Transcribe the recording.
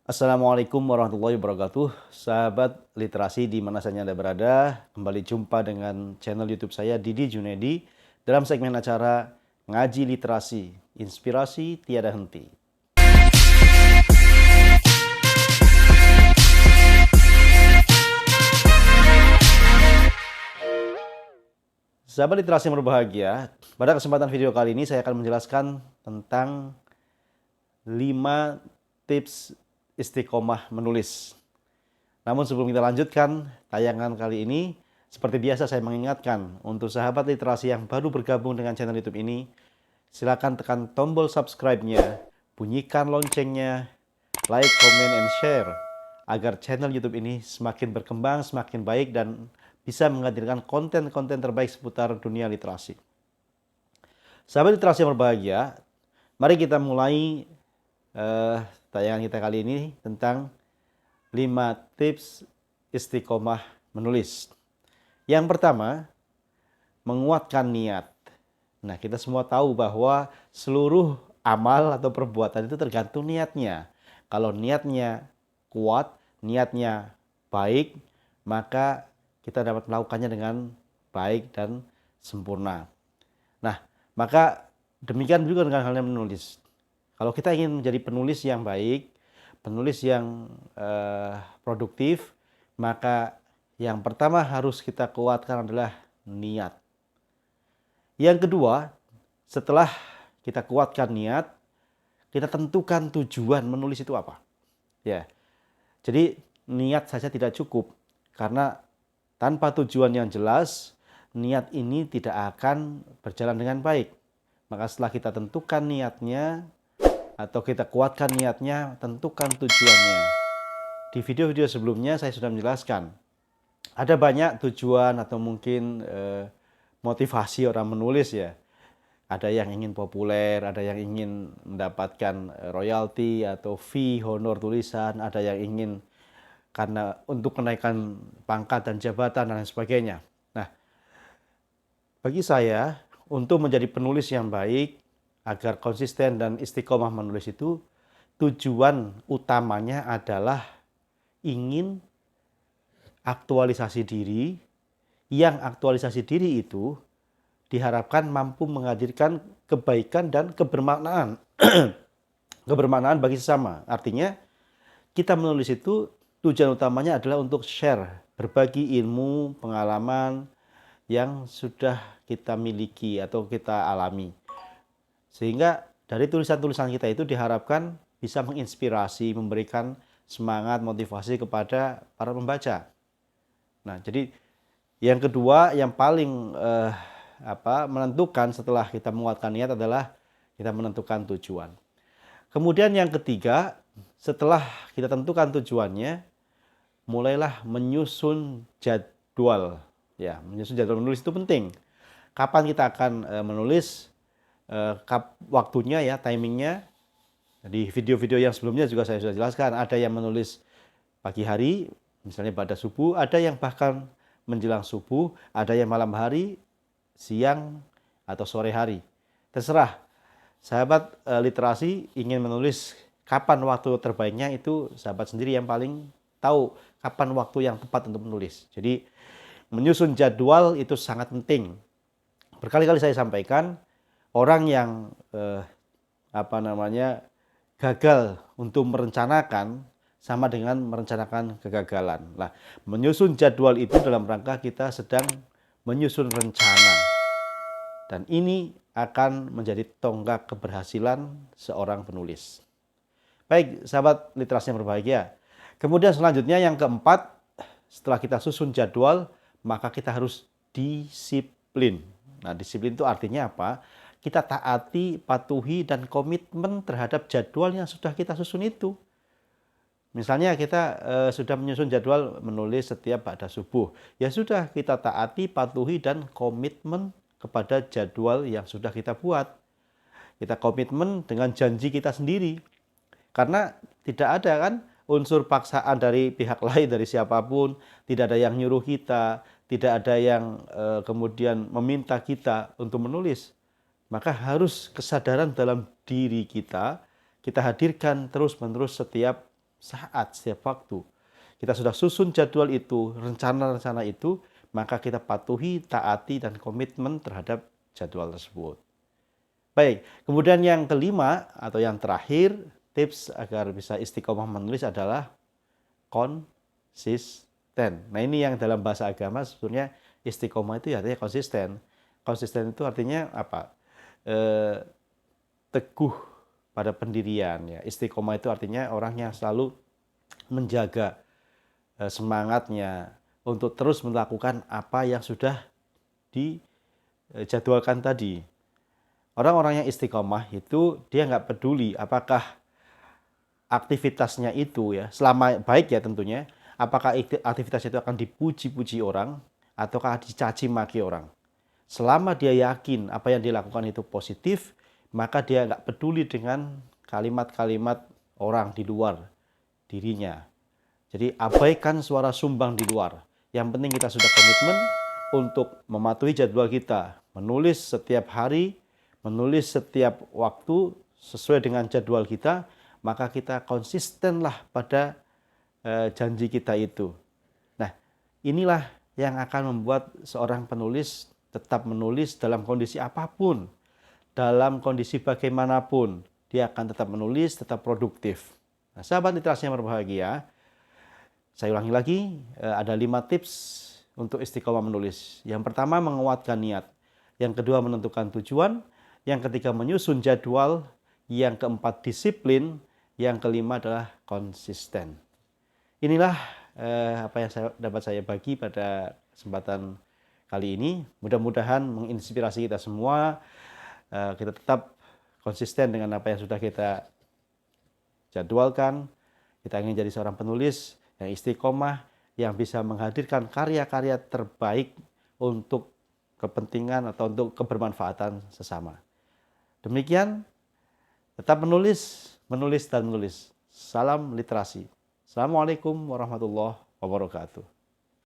Assalamualaikum warahmatullahi wabarakatuh. Sahabat literasi di mana saja Anda berada, kembali jumpa dengan channel YouTube saya Didi Junedi dalam segmen acara Ngaji Literasi, Inspirasi Tiada Henti. Sahabat literasi yang berbahagia, pada kesempatan video kali ini saya akan menjelaskan tentang 5 tips istiqomah menulis. Namun sebelum kita lanjutkan tayangan kali ini, seperti biasa saya mengingatkan untuk sahabat literasi yang baru bergabung dengan channel YouTube ini, silakan tekan tombol subscribe-nya, bunyikan loncengnya, like, comment, and share agar channel YouTube ini semakin berkembang, semakin baik, dan bisa menghadirkan konten-konten terbaik seputar dunia literasi. Sahabat literasi yang berbahagia, mari kita mulai tayangan kita kali ini tentang 5 tips istiqomah menulis. Yang pertama, menguatkan niat. Nah, kita semua tahu bahwa seluruh amal atau perbuatan itu tergantung niatnya. Kalau niatnya kuat, niatnya baik, maka kita dapat melakukannya dengan baik dan sempurna. Nah, maka demikian juga dengan halnya menulis. Kalau kita ingin menjadi penulis yang baik, penulis yang produktif, maka yang pertama harus kita kuatkan adalah niat. Yang kedua, setelah kita kuatkan niat, kita tentukan tujuan menulis itu apa. Ya, jadi niat saja tidak cukup, karena tanpa tujuan yang jelas, niat ini tidak akan berjalan dengan baik. Maka setelah kita tentukan niatnya, atau kita kuatkan niatnya, tentukan tujuannya. Di video-video sebelumnya saya sudah menjelaskan, ada banyak tujuan atau mungkin motivasi orang menulis ya. Ada yang ingin populer, ada yang ingin mendapatkan royalti atau fee, honor tulisan, ada yang ingin karena untuk kenaikan pangkat dan jabatan dan lain sebagainya. Nah, bagi saya, untuk menjadi penulis yang baik, agar konsisten dan istiqomah menulis itu, tujuan utamanya adalah ingin aktualisasi diri, yang aktualisasi diri itu diharapkan mampu menghadirkan kebaikan dan kebermaknaan. Kebermaknaan bagi sesama. Artinya, kita menulis itu tujuan utamanya adalah untuk share, berbagi ilmu, pengalaman yang sudah kita miliki atau kita alami. Sehingga dari tulisan-tulisan kita itu diharapkan bisa menginspirasi, memberikan semangat, motivasi kepada para pembaca. Nah, jadi yang kedua, yang paling menentukan setelah kita menguatkan niat adalah kita menentukan tujuan. Kemudian yang ketiga, setelah kita tentukan tujuannya, mulailah menyusun jadwal. Ya, menyusun jadwal menulis itu penting. Kapan kita akan menulis? Waktunya ya, timingnya. Di video-video yang sebelumnya juga saya sudah jelaskan, ada yang menulis pagi hari, misalnya pada subuh, ada yang bahkan menjelang subuh, ada yang malam hari, siang, atau sore hari. Terserah, sahabat literasi ingin menulis kapan waktu terbaiknya, itu sahabat sendiri yang paling tahu kapan waktu yang tepat untuk menulis. Jadi menyusun jadwal itu sangat penting. Berkali-kali saya sampaikan, orang yang gagal untuk merencanakan sama dengan merencanakan kegagalan. Nah, menyusun jadwal itu dalam rangka kita sedang menyusun rencana. Dan ini akan menjadi tonggak keberhasilan seorang penulis. Baik, sahabat literasi yang berbahagia. Kemudian selanjutnya yang keempat, setelah kita susun jadwal, maka kita harus disiplin. Nah, disiplin itu artinya apa? Kita taati, patuhi, dan komitmen terhadap jadwal yang sudah kita susun itu. Misalnya kita sudah menyusun jadwal menulis setiap pada subuh. Ya sudah, kita taati, patuhi, dan komitmen kepada jadwal yang sudah kita buat. Kita komitmen dengan janji kita sendiri. Karena tidak ada kan unsur paksaan dari pihak lain, dari siapapun. Tidak ada yang nyuruh kita, tidak ada yang kemudian meminta kita untuk menulis. Maka harus kesadaran dalam diri kita hadirkan terus-menerus setiap saat, setiap waktu. Kita sudah susun jadwal itu, rencana-rencana itu, maka kita patuhi, taati, dan komitmen terhadap jadwal tersebut. Baik, kemudian yang kelima atau yang terakhir, tips agar bisa istiqomah menulis adalah konsisten. Nah, ini yang dalam bahasa agama sebetulnya istiqomah itu artinya konsisten. Konsisten itu artinya apa? Teguh pada pendirian ya. Istiqomah itu artinya orang yang selalu menjaga semangatnya untuk terus melakukan apa yang sudah dijadwalkan tadi. Orang-orang yang istiqomah itu dia nggak peduli apakah aktivitasnya itu ya, selama baik ya tentunya, apakah aktivitas itu akan dipuji-puji orang ataukah dicaci maki orang. Selama dia yakin apa yang dilakukan itu positif, maka dia nggak peduli dengan kalimat-kalimat orang di luar dirinya. Jadi abaikan suara sumbang di luar. Yang penting kita sudah komitmen untuk mematuhi jadwal kita, menulis setiap hari, menulis setiap waktu sesuai dengan jadwal kita, maka kita konsistenlah pada janji kita itu. Nah, inilah yang akan membuat seorang penulis tetap menulis dalam kondisi apapun, dalam kondisi bagaimanapun, dia akan tetap menulis, tetap produktif. Nah, sahabat literasi yang berbahagia, saya ulangi lagi, ada 5 tips untuk istiqomah menulis. Yang pertama, menguatkan niat. Yang kedua, menentukan tujuan. Yang ketiga, menyusun jadwal. Yang keempat, disiplin. Yang kelima adalah konsisten. Inilah apa yang dapat saya bagi pada kesempatan kali ini. Mudah-mudahan menginspirasi kita semua. Kita tetap konsisten dengan apa yang sudah kita jadwalkan. Kita ingin jadi seorang penulis yang istiqomah, yang bisa menghadirkan karya-karya terbaik untuk kepentingan atau untuk kebermanfaatan sesama. Demikian, tetap menulis, menulis, dan menulis. Salam literasi. Assalamualaikum warahmatullahi wabarakatuh.